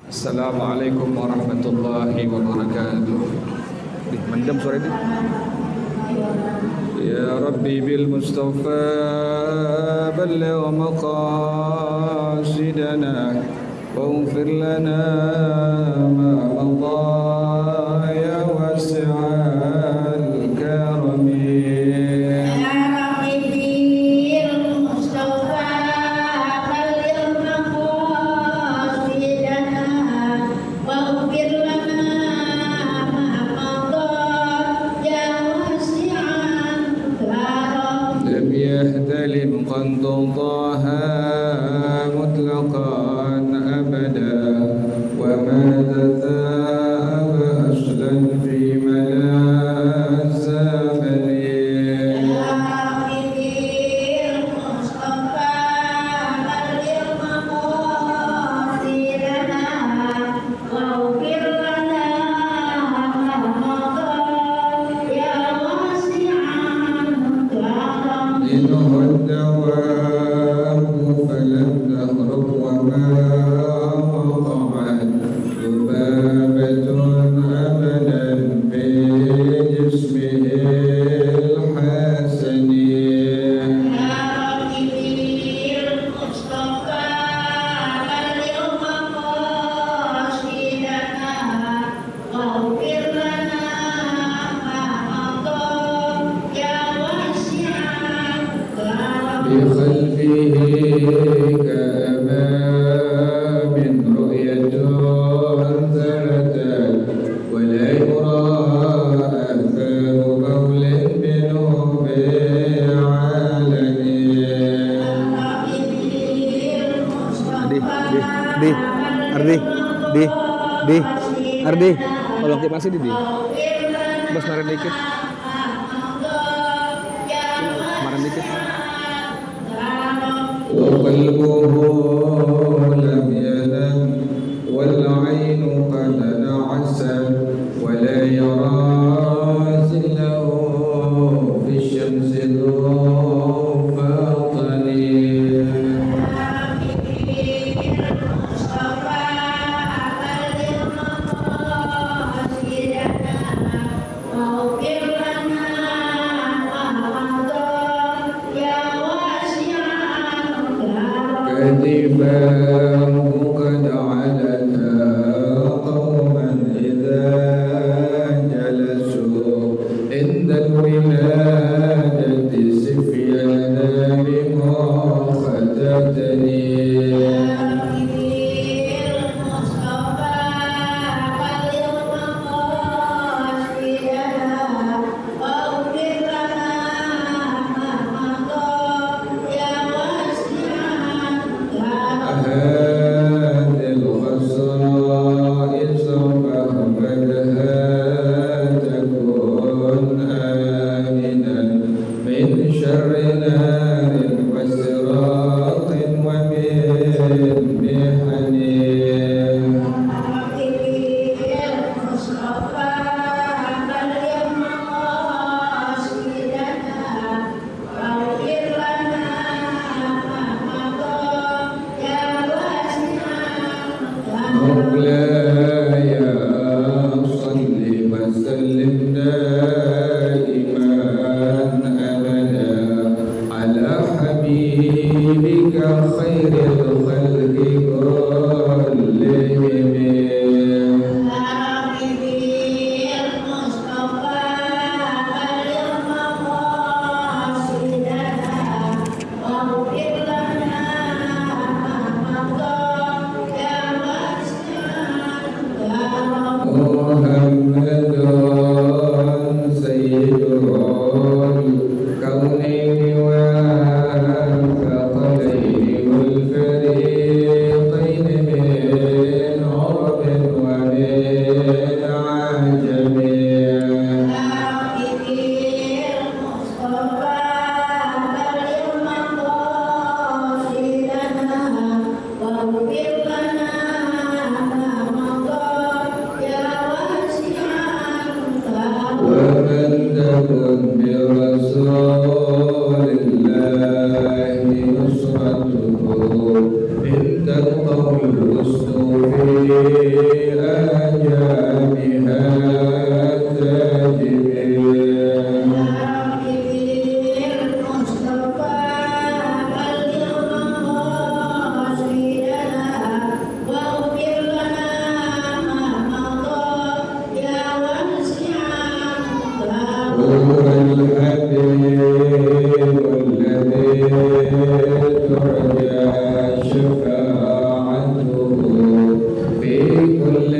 Assalamualaikum warahmatullahi wabarakatuh. Mendem suara ini. Ya Rabbi bil Mustafa balligh maqasidana waghfir lana ma madha ya wasi'al karami. قد ضاها مطلقا أبدا وما تثاءب أصلا في ملاذ Ardi, tolong kita masih di bos marah dikit, marah dikit. وقلبه لم ينم والعين قد نعست ولا يرى ظله في الشمس ذو فاطن. قد علتا قوما إذا جلسوا عند الولادة سفيانا بمخدتني. شفاعته في كل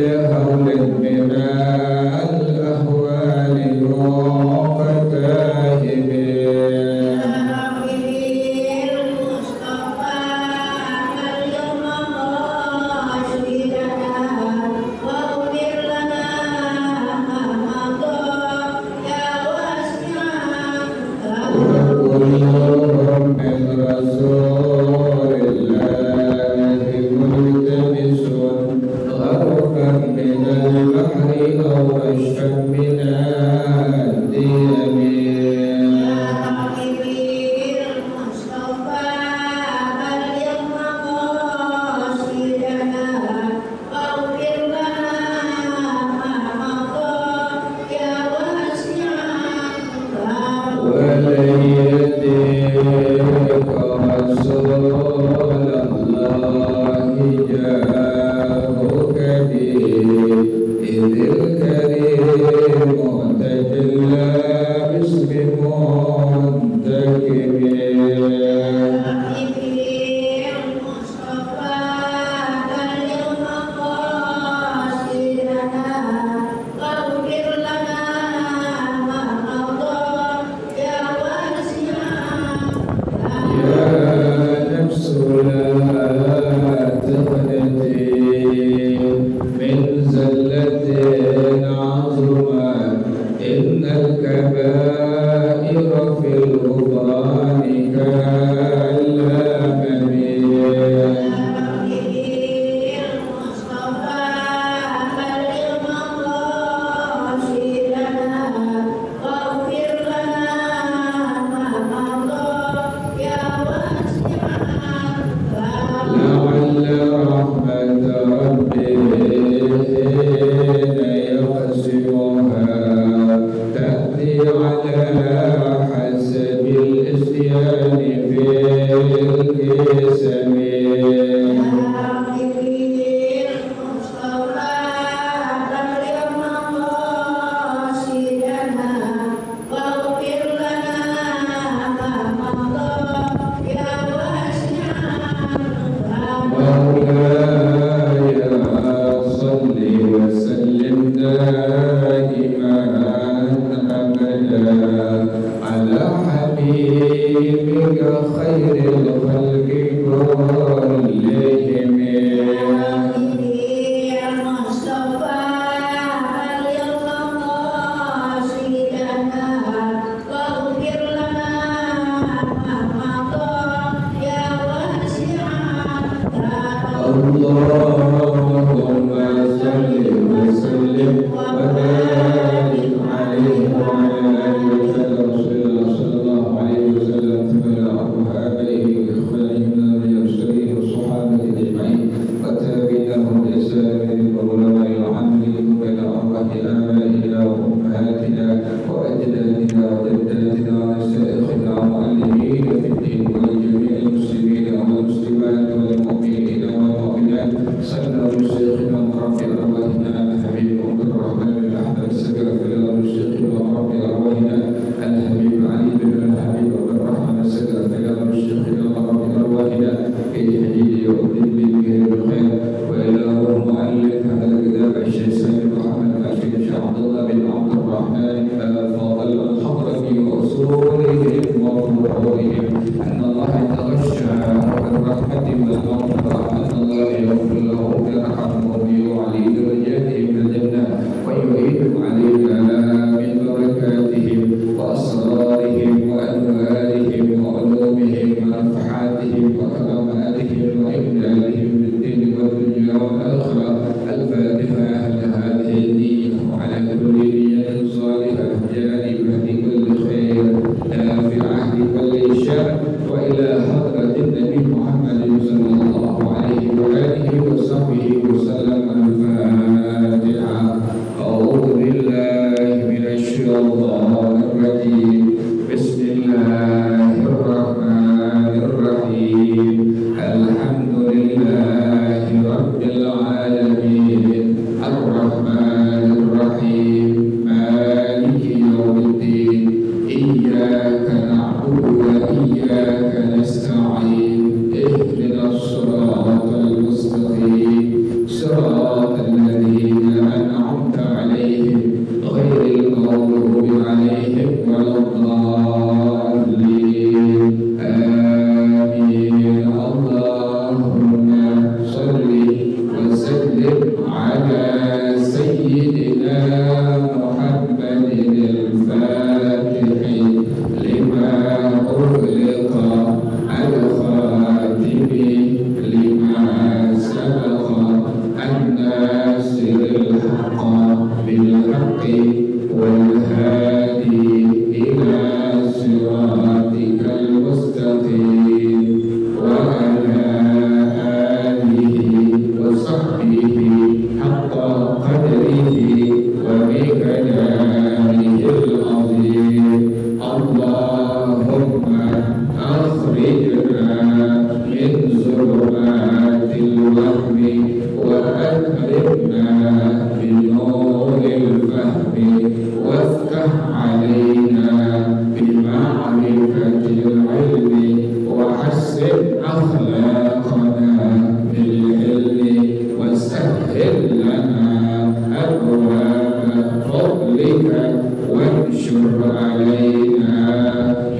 على سيدنا محمد الفاتح لما أغلق الخاتم لما سبق الناصر الحق بالحق والهادي إلى صراطك المستقيم وعلى آله وصحبه حق قدره ومقداره العظيم. اللهم أخرجنا من ظلمات الوهم وأكرمنا بنور الفهم وافتح علينا بمعرفة العلم وحسن أخلاقنا بالعلم وسهل لنا أبواب فضلك وانشر علينا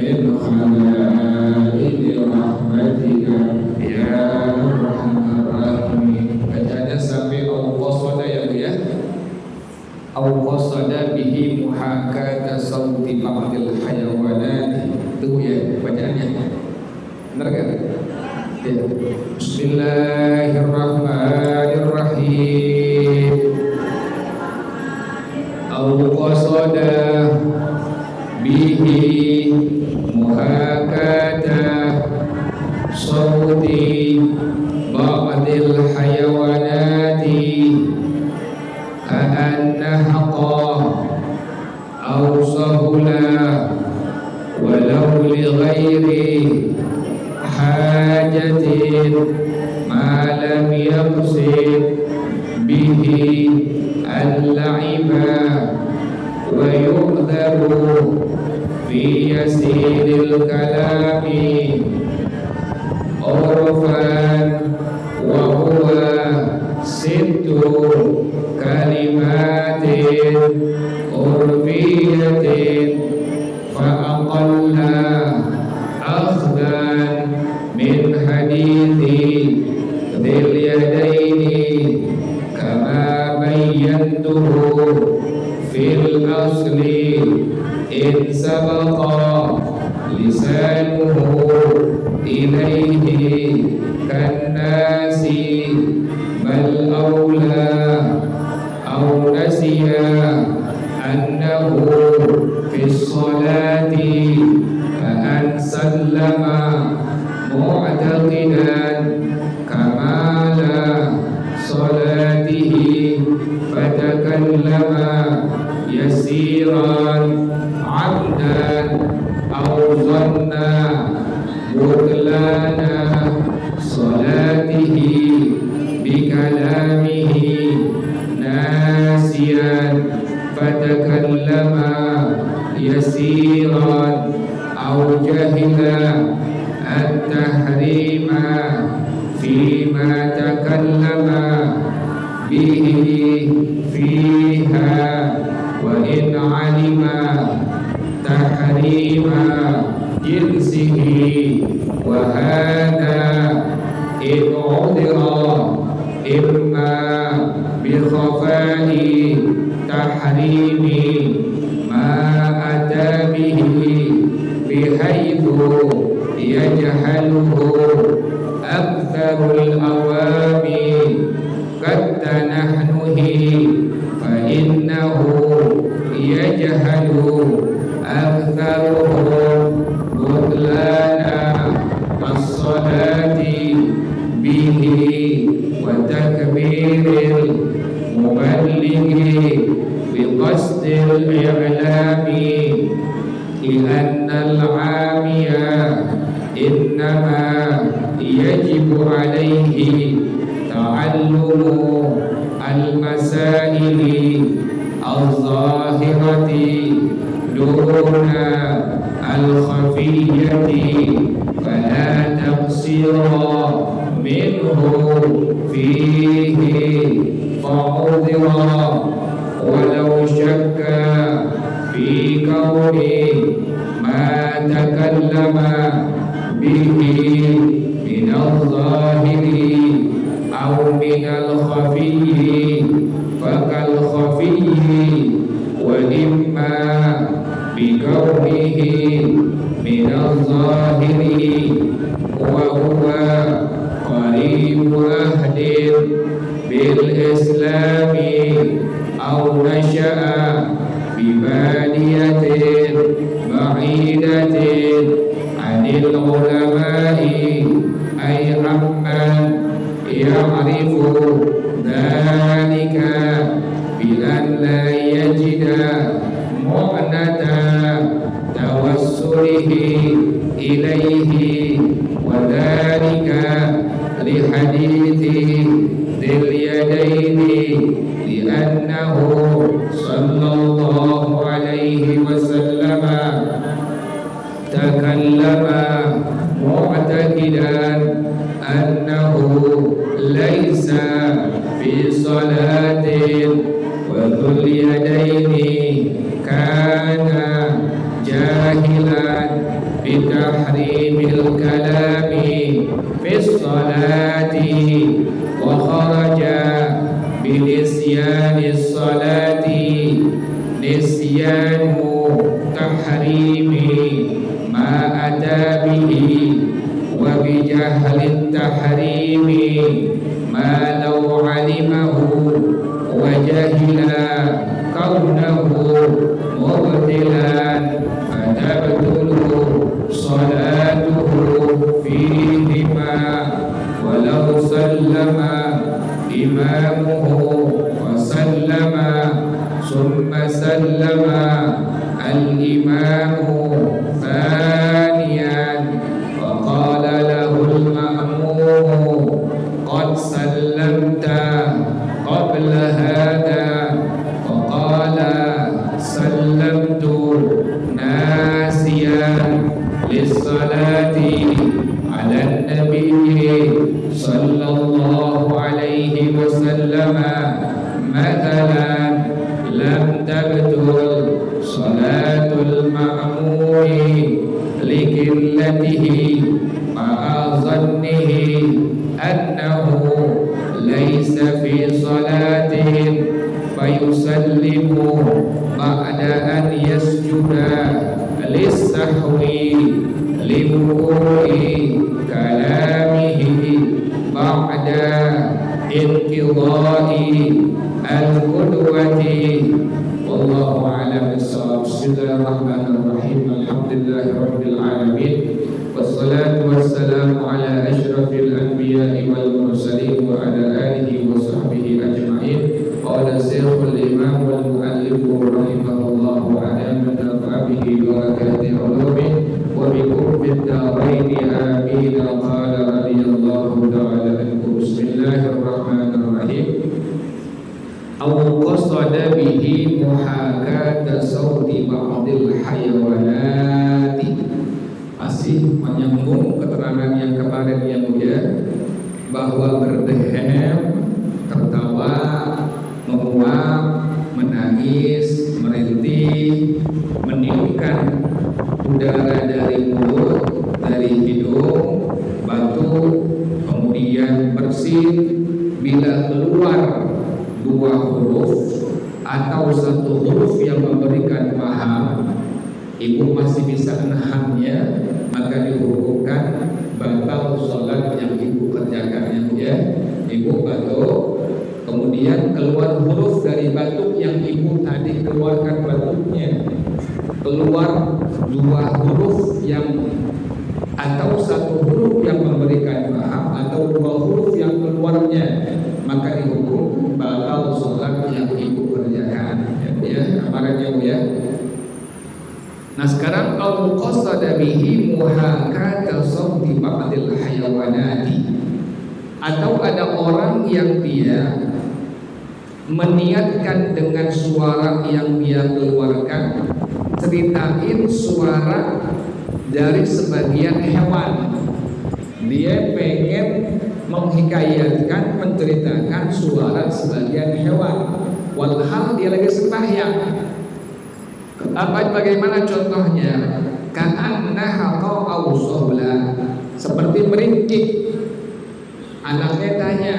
من خزائن رحمتك يا أرحم الراحمين. Bacanya sampai awqasada ya. Awqasada bihi muhakata sauti ba'dil hayawanat. Itu ya bacaannya. Benar kan? Ya. Bismillahirrahmanirrahim. Awqasada bihi muhakata sauti ba'dil hayawanati ka'annaha aw sahula walau li ghairi hajatin ma lam yaqsid bihi al-la'iba wa yuqdaru fi yasiril kalami urfan wa huwa sittu kalimatin urfiyatin fa aqalla akhdan min hadithi dhil yadaini kama bayyantuhu fil asli in sabaqa lisanuhu ilaihi kannasi bal awla aw nasiya annahu fi sholati an sallama mu'taqidan kamala sholatihi fatakallama yasiran abdan aw zanna butlana sholatihi bikalamihi nasiyan fatakallama yasiran aw jahila at-tahrima fima takallama bihi fiha wa in alima tahrima jinsihi wa hada in udira imma bi khafai tahrimi ma ata bihi bihaythu yajhaluhu aktharul awami kattanahnuhi fa innahu yajhalu aktharuhum butlana as-salati bihi wa takbiril muballighi biqasdil i'lami li'anna al-'amiya innama yajibu alayhi ta'allumu al-masaili al-zahirati duna al-khafiyyati fala taqsira minhu fihi fa'udhira walau syakka fi kauni ma takallama bihi min al-zahiri aw min al-khafiyyi بكونه من الظاهر وهو قريب عهد بالإسلام أو نشأ ببادية بعيدة عن العلماء أي عمن يعرف ذلك بأن لا يجد معنى توسله إليه وذلك لحديث ذي اليدين لأنه صلى الله عليه وسلم تكلم معتقدا أنه ليس في صلاة وذو اليدين كان جاهلا بتحريم الكلام في الصلاة وخرج بنسيان الصلاة نسيان تحريم ما أتى به وبجهل التحريم ما لو علمه وجهل كونه مبتلا فتبطل صلاته فيهما ولو سلم إمامه وسلم ثم سلم الإمام ثانيا وقال له المأموم قد سلمت قبل هذا وقال سلمت ناسيا للصلاة على النبي صلى الله عليه وسلم مثلا لم تبطل صلاة المأموم لقلته مع ظنه أنه ليس في صلاة فيسلم بعد أن يسجد للسهو لوقوع كلامه بعد انقضاء القدوة والله أعلم بالصواب. بسم الله الرحمن الرحيم. الحمد لله رب العالمين والصلاة والسلام على أشرف الأنبياء والمرسلين وعلى آله وصحبه أجمعين. قال الشيخ الإمام والمؤلف رحمه الله على من نفع به بركات علومه وبكم في الدارين آمين. قال رضي الله تعالى عنه. بسم الله الرحمن الرحيم. أو قصد به محاكاة صوت بعض الحيوانات. Masih menyambung keterangan yang kemarin yang mulia bahwa berdehem, tertawa, menguap, menangis, merintih, meniupkan udara dari mulut, dari hidung, batuk, kemudian bersin bila keluar dua huruf atau satu huruf yang memberikan paham, ibu masih bisa menahannya, maka dihukumkan batal sholat yang ibu kerjakan ya. Ibu batuk, kemudian keluar huruf dari batuk yang ibu tadi keluarkan batuknya, keluar dua huruf yang atau satu huruf yang memberikan paham atau dua huruf yang keluarnya, maka dihukum batal sholat yang ibu kerjakan ya, kemarin ya. Nah sekarang au qasada bihi muhakata sawti ba'dil hayawanati, atau ada orang yang dia meniatkan dengan suara yang dia keluarkan ceritain suara dari sebagian hewan. Dia pengen menghikayatkan, menceritakan suara sebagian hewan, walhal dia lagi sembahyang. Bagaimana contohnya? Ka'annaha qa'au sawla, seperti meringkik. Anaknya tanya,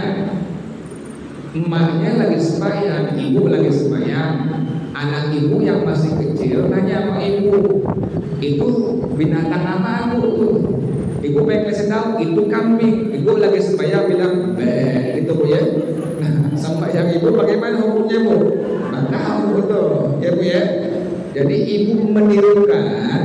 emaknya lagi sembahyang, ibu lagi sembahyang. Anak ibu yang masih kecil nanya sama ibu, itu binatang apa tuh? Ibu pengen kasih tahu itu kambing. Ibu lagi sembahyang bilang gitu Bu ya. Nah, sembahyang ibu bagaimana hukumnya Bu? Nah, tahu betul ya Bu ya. Jadi ibu menirukan,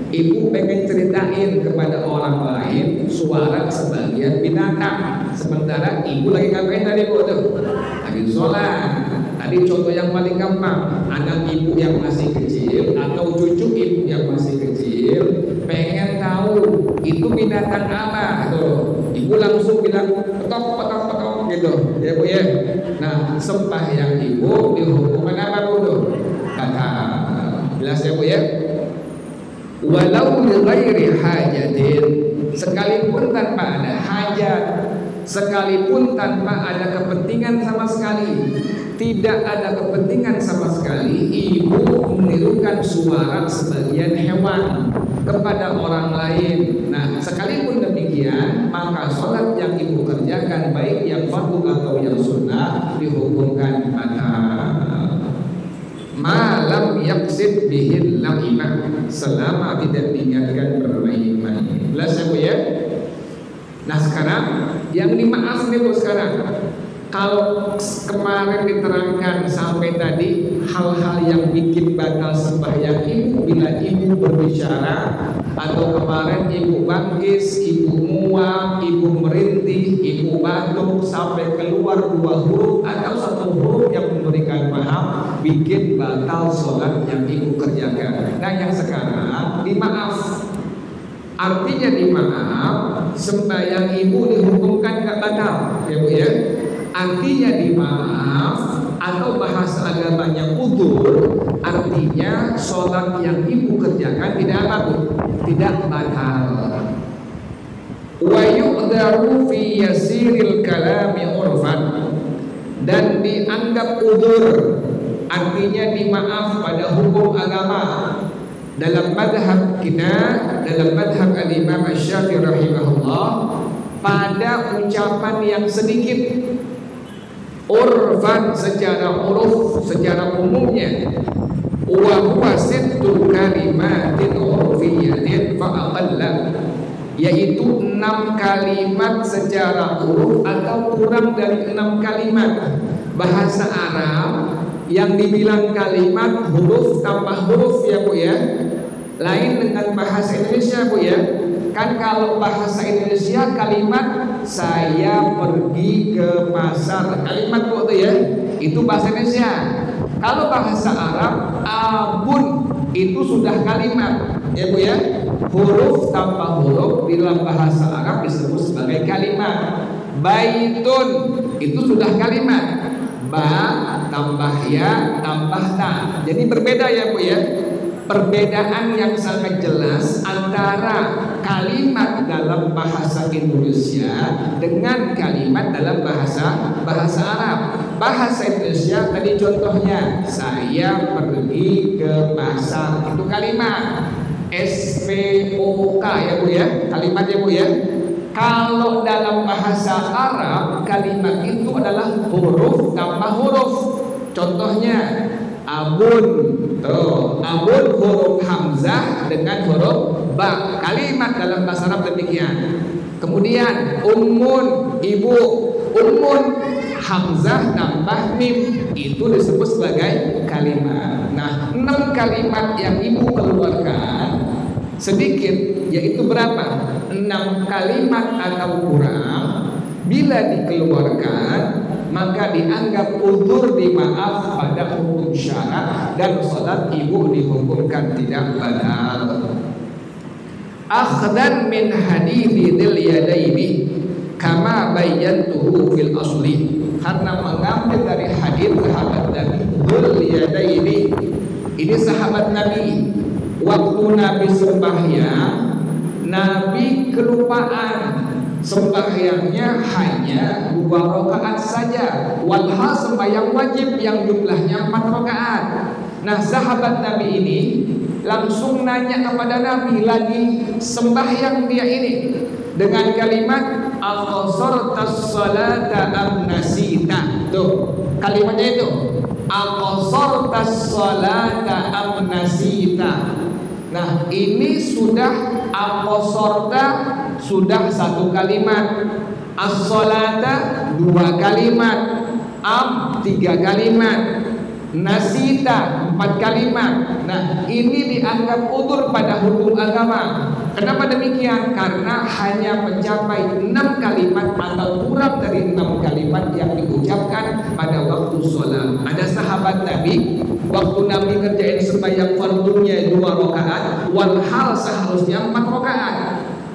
ibu pengen ceritain kepada orang lain suara sebagian binatang. Sementara ibu lagi ngapain tadi Bu tuh? Lagi sholat. Tadi contoh yang paling gampang, anak ibu yang masih kecil atau cucu ibu yang masih kecil pengen tahu itu binatang apa tuh, ibu langsung bilang petok petok petok gitu ya Bu ya. Nah, sembahyang ibu dihukumkan apa Bu tuh? Kata jelas ya Bu ya. Walau li ghairi hajatin, sekalipun tanpa ada hajat, sekalipun tanpa ada kepentingan sama sekali, tidak ada kepentingan sama sekali, ibu menirukan suara sebagian hewan kepada orang lain. Nah, sekalipun demikian, maka sholat yang ibu kerjakan baik yang fardu atau yang sunnah dihukumkan batal. Malam yaksid bihil la'imah, selama tidak diingatkan bermain-main. Jelas ya Bu ya? Nah sekarang yang dimaaf nih Bu sekarang. Kalau kemarin diterangkan sampai tadi hal-hal yang bikin batal sembahyang ibu bila ibu berbicara, atau kemarin ibu bangkis, ibu muak, ibu merintih, ibu batuk sampai keluar 2 huruf atau 1 huruf yang memberikan paham, bikin batal sholat yang ibu kerjakan. Nah yang sekarang dimaaf. Artinya dimaaf, sembahyang ibu dihukumkan gak batal ya Bu ya. Artinya dimaaf atau bahasa agamanya udzur, artinya sholat yang ibu kerjakan tidak apa Bu? Tidak batal. Wa yu'daru fi yasiril kalami urfan, dan dianggap udzur, artinya dimaaf pada hukum agama. Dalam madhab kita, dalam madhab al-Imam Asy-Syafi'i rahimahullah, pada ucapan yang sedikit, urfan secara uruf, secara umumnya, wa huwa sittu kalimatin urfiyatin fa aqalla, yaitu 6 kalimat secara uruf atau kurang dari 6 kalimat. Bahasa Arab yang dibilang kalimat huruf tambah huruf ya Bu ya, lain dengan bahasa Indonesia Bu ya. Kan kalau bahasa Indonesia kalimat saya pergi ke pasar, kalimat Bu tuh ya, itu bahasa Indonesia. Kalau bahasa Arab abun itu sudah kalimat ya Bu ya. Huruf tambah huruf di dalam bahasa Arab disebut sebagai kalimat. Baitun itu sudah kalimat. Ba tambah ya tambah ta. Jadi berbeda ya Bu ya. Perbedaan yang sangat jelas antara kalimat dalam bahasa Indonesia dengan kalimat dalam bahasa Arab. Bahasa Indonesia tadi contohnya saya pergi ke pasar, itu kalimat SPOK ya Bu ya, kalimat ya Bu ya. Kalau dalam bahasa Arab kalimat itu adalah huruf tambah huruf. Contohnya abun, tuh abun huruf hamzah dengan huruf ba, kalimat dalam bahasa Arab demikian. Kemudian ummun ibu, ummun hamzah tambah mim, itu disebut sebagai kalimat. Nah 6 kalimat yang ibu keluarkan sedikit, yaitu berapa? 6 kalimat atau kurang, bila dikeluarkan maka dianggap udzur, dimaaf pada hukum syarak, dan salat ibu dihukumkan tidak batal. Akhdan min hadithi dzil yadaini kama bayyantuhu fil asli, karena mengambil dari hadis sahabat Nabi dzul yadaini. Ini sahabat Nabi, waktu Nabi sembahyang, Nabi kelupaan, sembahyangnya hanya 2 rakaat saja, walha sembahyang wajib yang jumlahnya 4 rakaat. Nah sahabat Nabi ini langsung nanya kepada Nabi, lagi sembahyang dia ini dengan kalimat aqsartas salata am nasita. Tuh kalimatnya itu aqsartas salata am nasita. Nah, ini sudah aqasorta, sudah satu kalimat, as-salata dua kalimat, tiga kalimat, nasita 4 kalimat. Nah, ini dianggap udzur pada hukum agama. Kenapa demikian? Karena hanya mencapai 6 kalimat atau kurang dari 6 kalimat yang diucapkan pada waktu sholat. Ada sahabat Nabi, waktu Nabi ngerjain sembahyang fardunya 2 rakaat, walhal seharusnya 4 rakaat.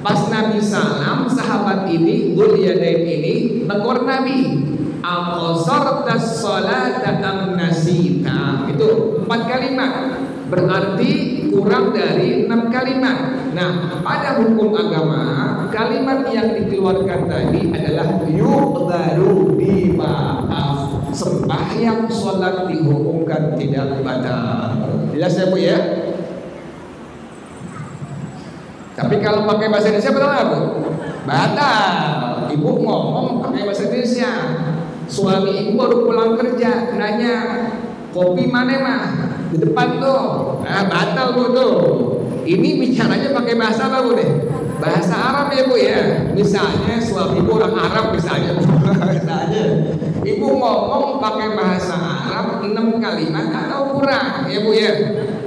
Pas Nabi salam, sahabat ini, Dzul Yadain ini tegur Nabi, aqasartas sholata am nasita. Itu 4 kalimat, berarti kurang dari 6 kalimat. Nah, pada hukum agama, kalimat yang dikeluarkan tadi adalah yuqdaru bima'af. Sembahyang sholat dihukumkan tidak batal. Jelas ya Bu ya? Tapi kalau pakai bahasa Indonesia betul nggak Bu? Batal. Ibu ngomong pakai bahasa Indonesia, suami ibu baru pulang kerja, nanya kopi mana mah di depan tuh, batal Bu tuh. Ini bicaranya pakai bahasa apa Bu deh? Bahasa Arab ya Bu ya. Misalnya suami ibu orang Arab misalnya, misalnya ibu ngomong pakai bahasa Arab 6 kalimat atau kurang ya Bu ya.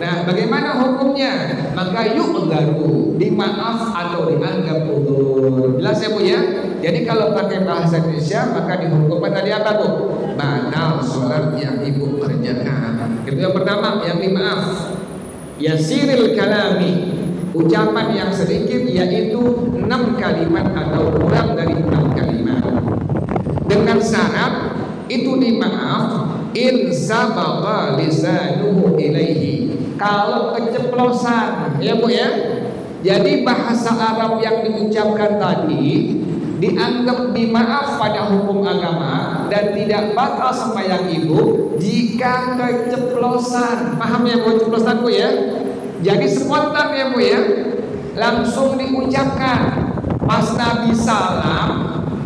Nah, bagaimana hukumnya? Maka yuqdaru, dimaaf atau dianggap udzur. Jelas ya Bu ya? Jadi kalau pakai bahasa Indonesia maka dihukumkan tadi apa Bu? Batal sholat yang ibu kerjakan. Itu yang pertama, yang dimaaf. Yasiril kalami, ucapan yang sedikit, yaitu 6 kalimat atau kurang dari 6 kalimat. Dengan syarat itu dimaaf in sabagha lisanuhu ilaihi. Kalau keceplosan ya Bu ya. Jadi bahasa Arab yang diucapkan tadi dianggap dimaaf pada hukum agama dan tidak batal sembahyang ibu jika keceplosan. Paham ya Bu keceplosan Bu ya? Jadi spontan ya Bu ya, langsung diucapkan. Pas Nabi salam,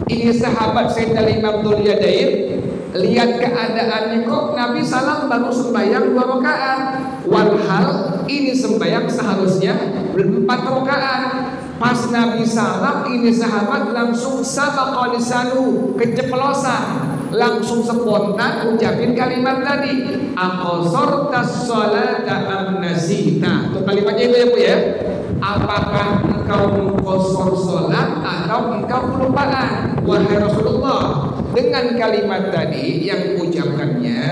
ini sahabat Sayyidina Imam Dzul Yadain lihat keadaannya, kok Nabi salam baru sembahyang 2 rakaat, walhal ini sembahyang seharusnya 4 rakaat. Pas Nabi salam, ini sahabat langsung sabaqa lisanu, keceplosan, langsung spontan ucapin kalimat tadi, aqasartas sholata am nasita. Itu kalimatnya itu ya Bu ya. Apakah engkau mengqasar sholat atau engkau kelupaan wahai Rasulullah? Dengan kalimat tadi yang diucapkannya,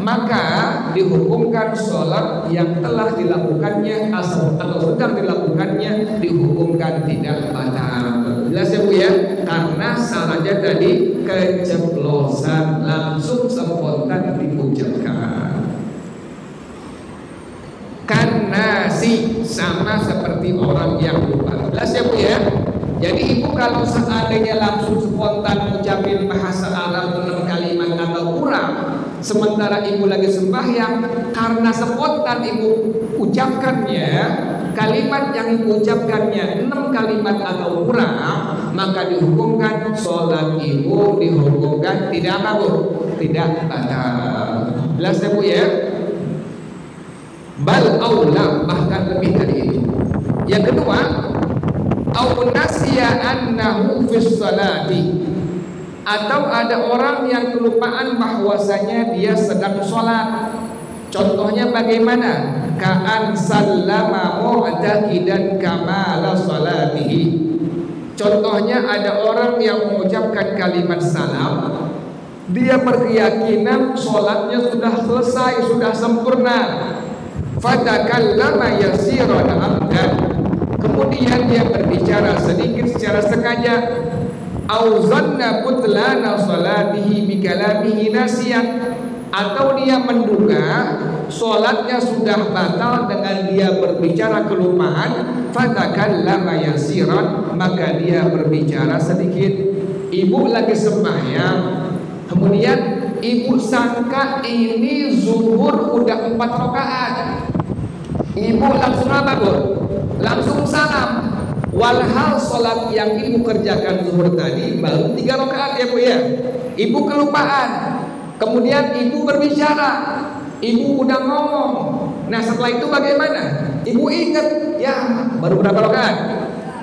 maka dihukumkan sholat yang telah dilakukannya atau sedang dilakukannya dihukumkan tidak batal. Jelas ya Bu ya? Karena syaratnya tadi keceplosan, langsung spontan diucapkan. Karena sama seperti orang yang lupa. Jelas ya Bu ya? Jadi ibu kalau seandainya langsung spontan mengucapin bahasa Arab 6 kalimat atau kurang, sementara ibu lagi sembahyang, karena spontan ibu ucapkannya, kalimat yang ibu ucapkannya 6 kalimat atau kurang, maka dihukumkan sholat ibu dihukumkan tidak apa Bu? Tidak batal. Jelas ya Bu ya? Bal aula, bahkan lebih dari itu. Yang kedua, au nasiya annahu fis salati, atau ada orang yang kelupaan bahwasanya dia sedang sholat. Contohnya bagaimana? Ka'an sallama mu'taqidan kamala salatihi. Contohnya ada orang yang mengucapkan kalimat salam, dia berkeyakinan sholatnya sudah selesai, sudah sempurna. Fatakallama yasiran amdan, kemudian dia berbicara sedikit secara sengaja. Auzanna butlana salatihi bikalamihi nasiyan, atau dia menduga sholatnya sudah batal dengan dia berbicara kelupaan. Fatakallama yasiran, maka dia berbicara sedikit. Ibu lagi sembahyang, kemudian ibu sangka ini zuhur udah 4 rakaat. Ibu langsung apa Bu? Langsung salam. Walhal sholat yang ibu kerjakan zuhur tadi baru 3 rakaat ya Bu ya. Ibu kelupaan. Kemudian ibu berbicara, ibu udah ngomong. Nah setelah itu bagaimana? ibu ingat, ya baru berapa rakaat?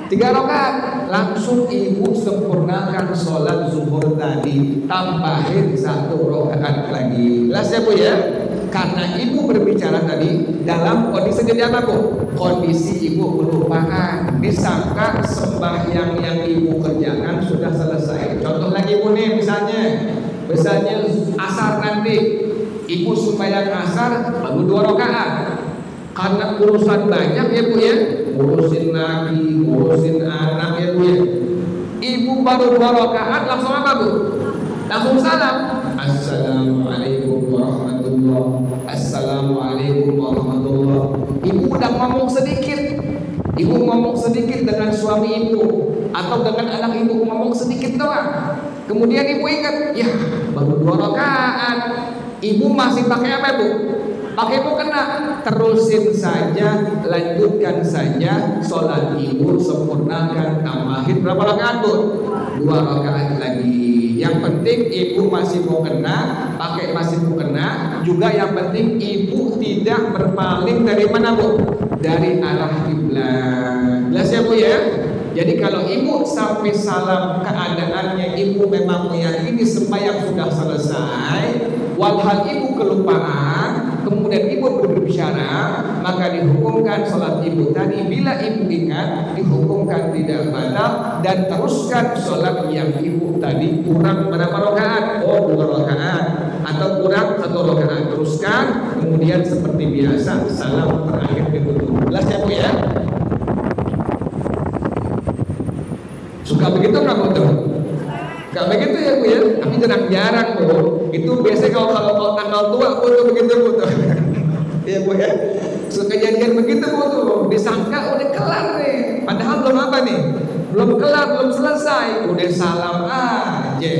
3 rakaat. Langsung ibu sempurnakan sholat zuhur tadi, tambahin 1 rakaat lagi. Jelas ya Bu ya? Karena ibu berbicara tadi dalam kondisi jadi apa Bu? Kondisi ibu kelupaan, disangka sembahyang yang ibu kerjakan sudah selesai. Contoh lagi Bu nih, misalnya asar nanti, ibu sembahyang asar lalu 2 rakaat. Karena urusan banyak ya Bu ya, ngurusin lagi, ngurusin anak ya Bu ya. Ibu baru 2 rakaat langsung apa Bu? Langsung salam. Assalamualaikum warahmatullahi. Assalamualaikum warahmatullahi. Ibu udah ngomong sedikit. Ibu ngomong sedikit dengan suami ibu atau dengan anak ibu, ngomong sedikit doang. Kemudian ibu ingat, ya baru 2 rakaat. Ibu masih pakai apa Bu? Pakai mukena, terusin saja, lanjutkan saja sholat ibu, sempurnakan, tambahin berapa rakaat Bu? 2 rakaat lagi. Yang penting ibu masih mukena, pakai masih mukena. Juga yang penting ibu tidak berpaling dari mana Bu? Dari arah kiblat. Jelas ya Bu ya? Jadi kalau ibu sampai salam keadaannya ibu memang meyakini sembahyang sudah selesai, walhal ibu kelupaan, kemudian ibu berbicara, maka dihukumkan sholat ibu tadi bila ibu ingat dihukumkan tidak batal dan teruskan sholat yang ibu tadi kurang berapa rakaat? Oh 2 rakaat atau kurang 1 rakaat, teruskan, kemudian seperti biasa salam terakhir ditutup. Jelas ya Bu ya? Suka begitu nggak Bu tuh? Gak begitu ya Bu ya? Tapi jarang-jarang Bu. Itu biasanya kalau tanggal tua Bu tuh begitu Bu tuh. Iya Bu ya? Suka kejadian begitu Bu tuh. Disangka udah kelar nih, padahal belum apa nih? Belum kelar, belum selesai. Udah salam aja.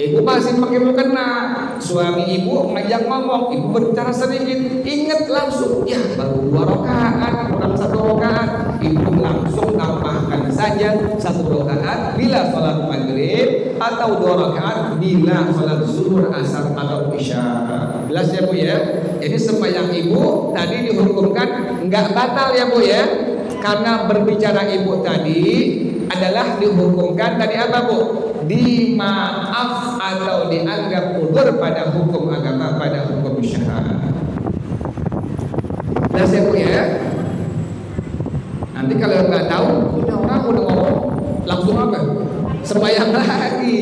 Ibu masih pakai mukena. Suami ibu ngajak ngomong, ibu berbicara sedikit, ingat langsung, ya baru 2 rakaat, kurang 1 rakaat. Ibu langsung tambahkan saja 1 rakaat bila sholat maghrib atau 2 rakaat bila sholat zuhur, asar atau isya. Jelas ya Bu ya? Jadi sembahyang ibu tadi dihukumkan nggak batal ya Bu ya? Karena berbicara ibu tadi adalah dihukumkan tadi apa Bu? Dimaaf atau dianggap udzur pada hukum agama, pada hukum syariat. Jelas ya Bu ya? Nanti kalau nggak tahu, punya orang udah ngomong langsung apa? Sembahyang lagi.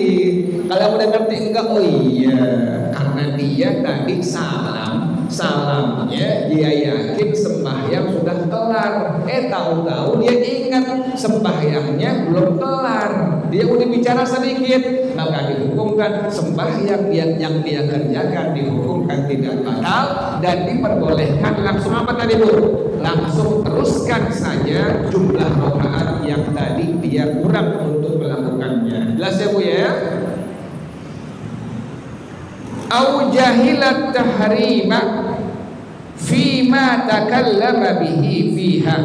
Kalau udah ngerti enggak, oh iya, karena dia tadi salamnya dia yakin sembahyang sudah kelar. Tahu-tahu dia ingat sembahyangnya belum kelar. Dia udah bicara sedikit, maka dihukumkan sembahyang yang dia kerjakan dihukumkan tidak batal dan diperbolehkan langsung apa tadi Bu? Langsung teruskan saja jumlah rakaat yang tadi dia kurang untuk melakukannya. Jelas ya Bu ya? Au jahilat tahrima fima takallama bihi fiha,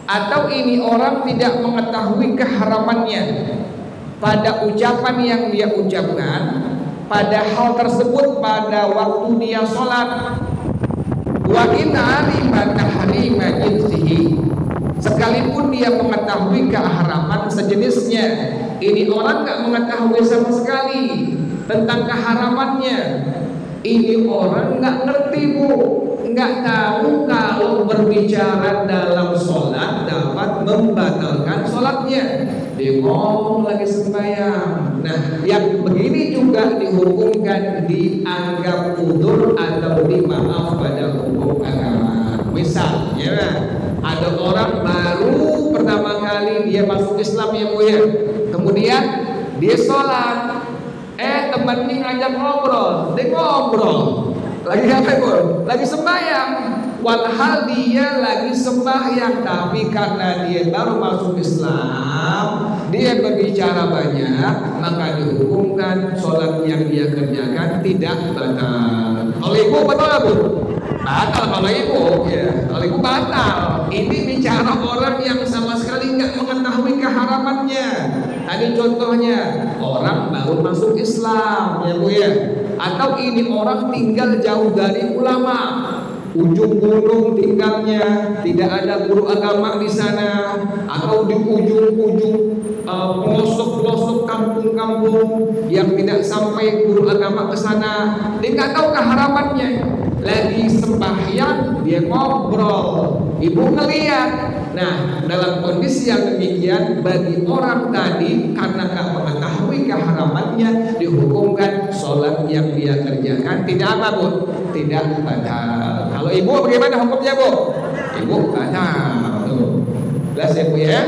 atau ini orang tidak mengetahui keharamannya pada ucapan yang dia ucapkan pada hal tersebut pada waktu dia sholat. Wa in alima tahrima jinsihi, sekalipun dia mengetahui keharaman sejenisnya, ini orang nggak mengetahui sama sekali tentang keharamannya. Ini orang nggak ngerti Bu, nggak tahu kalau berbicara dalam sholat dapat membatalkan sholatnya. Dia ngomong lagi sembahyang. Nah, yang begini juga dihukumkan dianggap udzur atau dimaaf pada hukum agama. Misalnya ada orang baru pertama kali dia masuk Islam ya Bu ya, kemudian dia sholat, temannya ngajak ngobrol, dia ngobrol lagi apa Bu? Lagi sembahyang. Walhal dia lagi sembahyang, tapi karena dia baru masuk Islam, dia berbicara banyak, maka dihukumkan sholat yang dia kerjakan tidak batal. Kalau ibu betul nggak Bu? Batal kalau ibu, ya. Kalau ibu batal. Ini bicara orang yang sama sekali nggak mengetahui keharamannya. Tadi contohnya orang baru masuk Islam, ya Bu ya. Atau ini orang tinggal jauh dari ulama. ujung gunung tinggalnya, tidak ada guru agama di sana, atau di ujung-ujung pelosok-pelosok kampung-kampung yang tidak sampai guru agama ke sana, dia nggak tahu keharapannya. Lagi sembahyang dia ngobrol, ibu ngeliat. Nah, dalam kondisi yang demikian, bagi orang tadi karena nggak mengetahui keharamannya, dihukumkan sholat yang dia kerjakan tidak apa bu, tidak batal. Kalau ibu bagaimana hukumnya bu? Ibu batal. Jelas ya bu ya?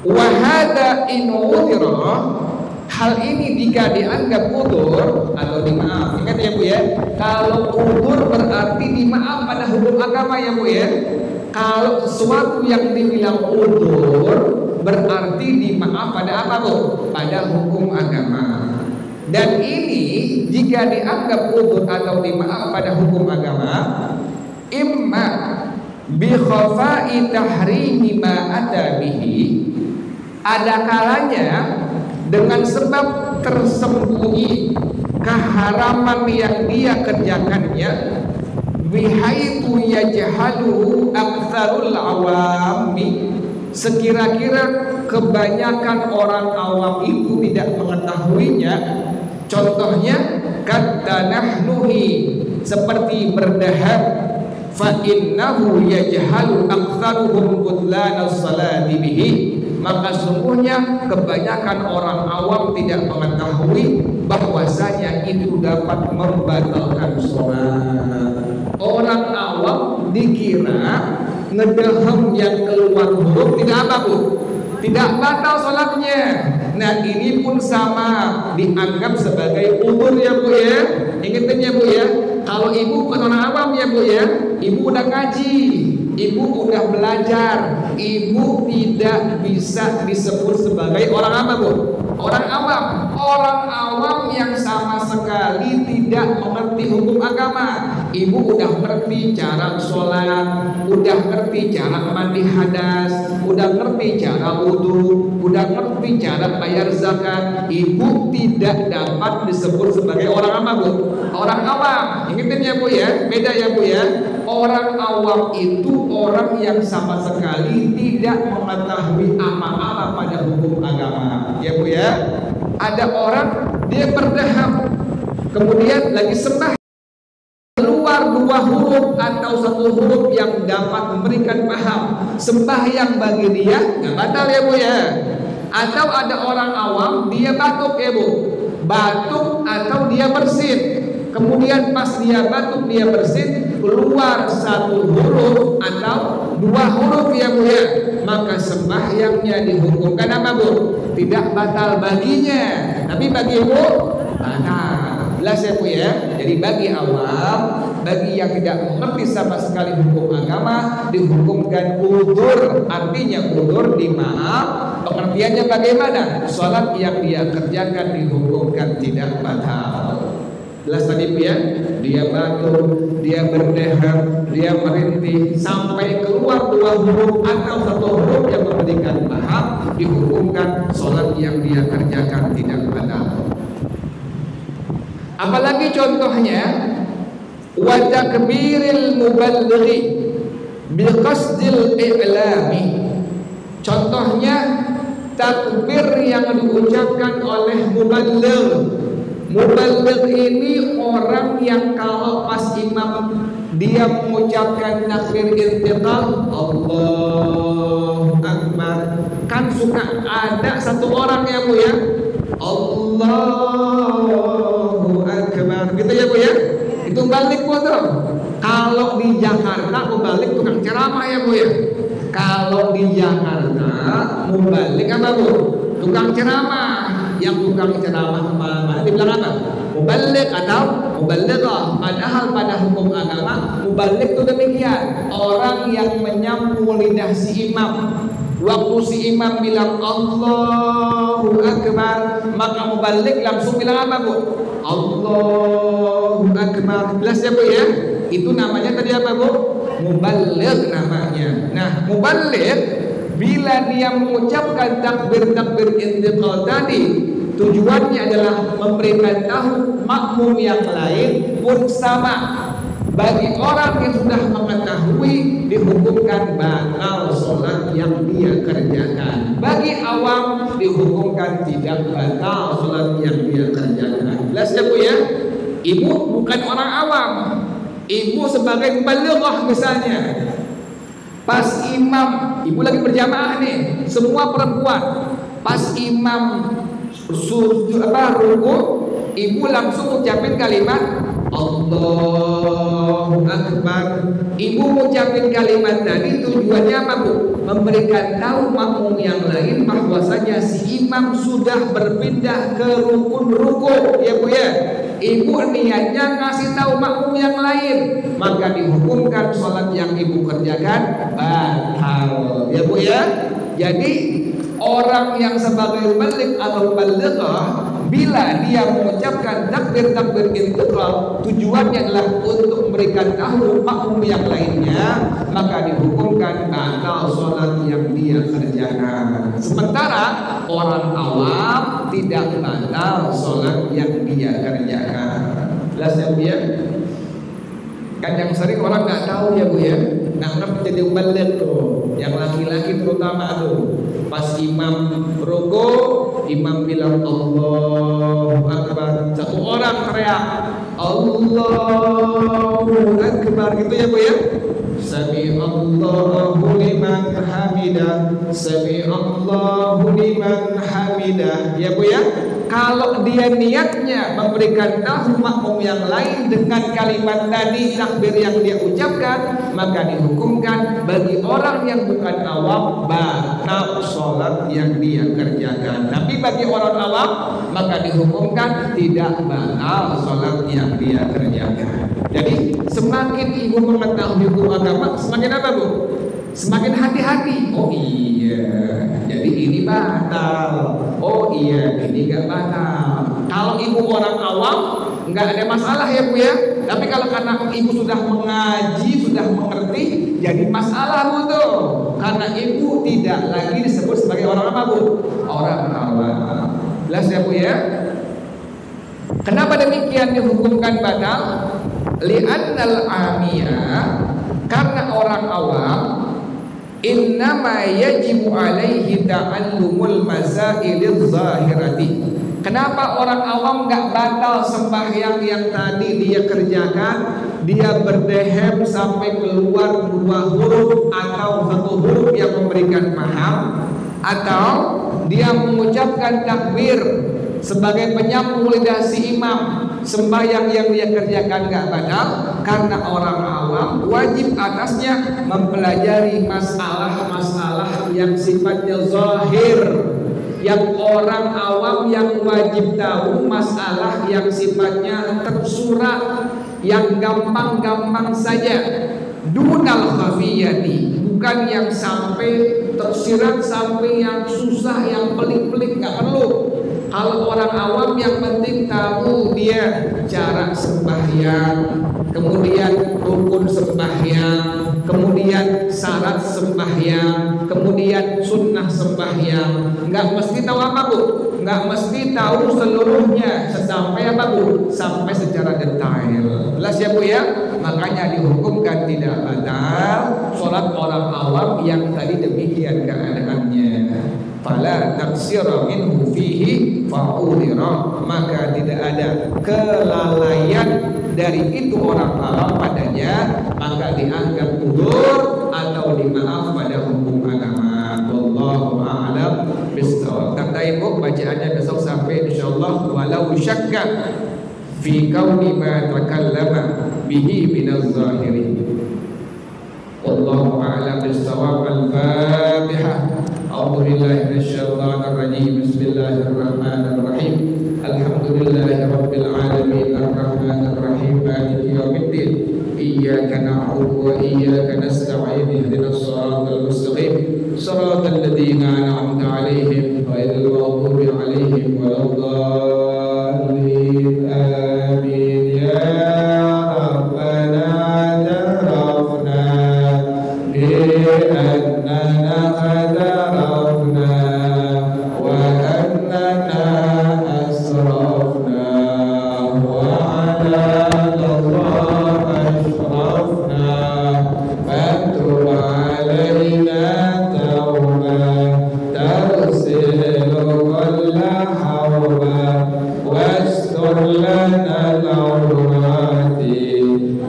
Wahada inudhira, hal ini jika dianggap udzur atau dimaaf. Ingat ya bu ya, kalau udzur berarti dimaaf pada hukum agama ya bu ya. Kalau sesuatu yang dibilang udzur berarti dimaaf pada apa bu? Pada hukum agama. Dan ini jika dianggap udzur atau dimaaf pada hukum agama, imma bi khafa'i tahrimi ma ata bihi, ada kalanya dengan sebab tersembunyi keharaman yang dia kerjakannya, bihaitu yajhaluhu aktsarul awami, sekira-kira kebanyakan orang awam itu tidak mengetahuinya. Contohnya kata nahnuhi, seperti berdahar, fa innahu yajhalu aktsaruhum butlanas salati bihi, maka sungguhnya kebanyakan orang awam tidak mengetahui bahwasanya itu dapat membatalkan sholat. Orang awam dikira ngedehem yang keluar huruf tidak apa bu? Tidak batal sholatnya. Nah ini pun sama, dianggap sebagai udzur ya bu ya. Ingetin ya bu ya, kalau ibu bukan orang awam ya bu ya, ibu udah ngaji, ibu udah belajar, ibu tidak bisa disebut sebagai orang apa bu? Orang awam. Orang awam yang sama sekali tidak mengerti hukum agama. Ibu udah ngerti cara sholat, udah ngerti cara mandi hadas, udah ngerti cara wudu, udah ngerti cara bayar zakat. Ibu tidak dapat disebut sebagai orang apa bu? Orang awam. Ingetin ya bu ya, beda ya bu ya. Orang awam itu orang yang sama sekali tidak mengetahui apa-apa pada hukum agama. Ya bu ya. Ada orang dia berdaham, kemudian lagi sembah, keluar dua huruf atau satu huruf yang dapat memberikan paham, sembahyang bagi dia nggak batal ya bu ya. Atau ada orang awam dia batuk ya bu, batuk atau dia bersin, kemudian pas dia batuk dia bersin keluar satu huruf atau dua huruf ya bu ya, maka sembahyangnya dihukumkan apa bu? Tidak batal baginya, tapi bagi ibu batal. Jelas ya bu ya. Jadi bagi awam, bagi yang tidak mengerti sama sekali hukum agama, dihukumkan udzur. Artinya udzur dimaaf. Pengertiannya bagaimana? Sholat yang dia kerjakan dihukumkan tidak batal. Jelas tadi bu ya. Dia batuk, dia berdahar, dia merintih sampai keluar dua huruf atau satu huruf yang memberikan paham, dihukumkan sholat yang dia kerjakan tidak batal. Apalagi contohnya wa takbiril muballighi bi qasdil i'lami. Contohnya takbir yang diucapkan oleh muballigh. Muballigh ini orang yang kalau pas imam dia mengucapkan takbir intiqal, Allahu Akbar, kan suka ada satu orang ya bu ya, Allahu Akbar, gitu ya bu ya. Itu balik bu tuh. Kalau di Jakarta mubalik tukang ceramah ya bu ya. Kalau di Jakarta mubalik apa bu? Tukang ceramah. Yang tukang ceramah kemana-mana dibilang apa? Mubalik atau mubalighah. Padahal pada hukum agama mubalik itu demikian, orang yang menyapu lidah si imam. Waktu si imam bilang Allahu Akbar, maka mubalik langsung bilang apa bu? Allahu Akbar. Jelas ya bu ya? Itu namanya tadi apa bu? Mubaligh namanya. Nah mubaligh bila dia mengucapkan takbir-takbir intiqal tadi tujuannya adalah memberikan tahu makmum yang lain pun sama. Bagi orang yang sudah mengetahui dihukumkan batal sholat yang dia kerjakan. Bagi awam dihukumkan tidak batal sholat yang dia kerjakan. Jelas ya Bu ya? Ibu bukan orang awam. Ibu sebagai mubalighah misalnya. Pas imam, ibu lagi berjamaah nih, semua perempuan. Pas imam ruku, ibu langsung ucapin kalimat Allahu Akbar. Ibu mengucapkan kalimat tadi tujuannya apa Bu? Memberikan tahu makmum yang lain bahwasanya si imam sudah berpindah ke rukun ruku, ya Bu ya. Ibu niatnya ngasih tahu makmum yang lain, maka dihukumkan sholat yang ibu kerjakan batal, ya Bu ya. Jadi orang yang sebagai balik atau balighah, bila dia mengucapkan takbir intikal, tujuannya adalah untuk memberikan tahu makmum yang lainnya, maka dihukumkan batal sholat yang dia kerjakan. Sementara orang awam tidak batal sholat yang dia kerjakan. Jelas ya Bu ya? Kan yang sering orang nggak tahu ya Bu ya. Nah, menjadi balik tuh, yang laki-laki terutama tuh, pas imam ruku, imam bilang Allahu Akbar, satu orang teriak Allahu Akbar gitu ya Bu ya. Sami Allahu liman hamidah, sami Allahu liman hamidah, ya Bu ya. Kalau dia niatnya memberikan tahu makmum yang lain dengan kalimat tadi takbir yang dia ucapkan, maka dihukumkan bagi orang yang bukan awam batal sholat yang dia kerjakan. Tapi bagi orang awam maka dihukumkan tidak batal sholat yang dia kerjakan. Jadi semakin ibu mengetahui hukum agama, semakin apa Bu? Semakin hati-hati. Oh iya, jadi ini batal. Oh iya, ini gak batal. Kalau ibu orang awam nggak ada masalah ya Bu ya. Tapi kalau karena ibu sudah mengaji, sudah mengerti, jadi masalah Bu tuh. Karena ibu tidak lagi disebut sebagai orang apa Bu? Orang awam. Jelas ya Bu ya. Kenapa demikian dihukumkan batal? Li'annal amiyah, karena orang awam innama yajibu alaihi ta'allumul masailil zahirati. Kenapa orang awam nggak batal sembahyang yang tadi dia kerjakan? Dia berdehem sampai keluar 2 huruf atau 1 huruf yang memberikan paham, atau dia mengucapkan takbir sebagai penyambung lidah si imam. Sembahyang yang dia kerjakan gak batal, karena orang awam wajib atasnya mempelajari masalah-masalah yang sifatnya zahir. Yang orang awam yang wajib tahu masalah yang sifatnya tersurat, yang gampang-gampang saja. Dunal khafiyati, bukan yang sampai tersirat, sampai yang susah, yang pelik-pelik, gak perlu. Kalau orang awam yang penting tahu dia cara sembahyang, kemudian rukun sembahyang, kemudian syarat sembahyang, kemudian sunnah sembahyang. Nggak mesti tahu apa Bu? Nggak mesti tahu seluruhnya. Sampai apa Bu? Sampai secara detail. Jelas ya Bu ya? Makanya dihukumkan tidak batal sholat orang awam yang tadi demikian keadaannya. Fala taksira minhu fihi fa'udira, maka tidak ada kelalaian dari itu orang awam padanya, maka dianggap udzur atau dimaaf pada hukum agama. Wallahu a'lam bishawab. Kata ibu bacaannya besok sampai insyaallah walau syakka fi kauni ma takallama bihi minaz zahirin. Wallahu a'lam bishawab. Al-Fatihah. A'udzu billahi minasyaitonir rajim. Bismillahirrahmanirrahim. Alhamdulillahirabbil alamin arrahmanir rahim maliki yaumiddin. Iyyaka na'budu wa iyyaka nasta'in. Ihdinas siratal mustaqim. Shiratal ladzina an'amta 'alaihim ghairil maghdubi 'alaihim waladdallin. Amin. Ya Rabbana tarafna bi annana لنا العورات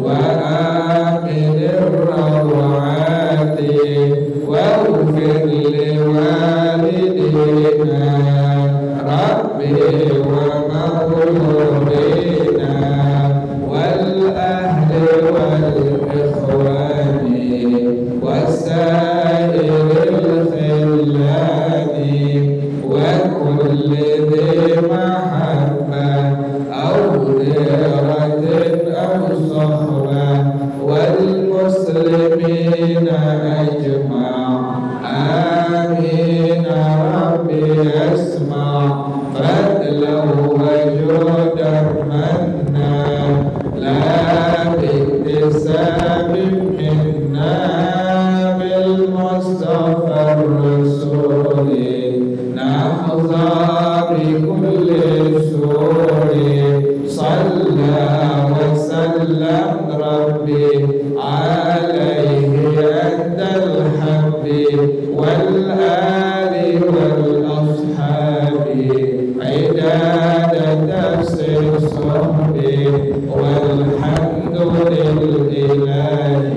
وآمن الروعات واغفر لوالدينا ربي ومولودينا والأهل والإخوان وسائر الخلان وكل ذي محبة أو غيرة أو صحبة والمسلمين أجمع آمين ربي اسمع فضلا وجودا منا لا باكتساب منا بالمصطفى الرسول نحظى بكل سور صلى وسلم ربي عليه أدى الحب والآل والأصحاب عداد تفسير الصحب والحمد لله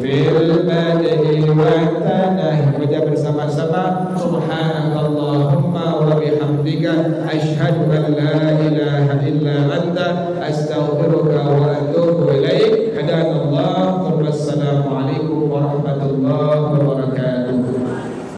في البدء والتنهي. Baca bersama-sama subhanakallahumma wa bihamdika asyhadu an la ilaha illa anta astaghfiruka wa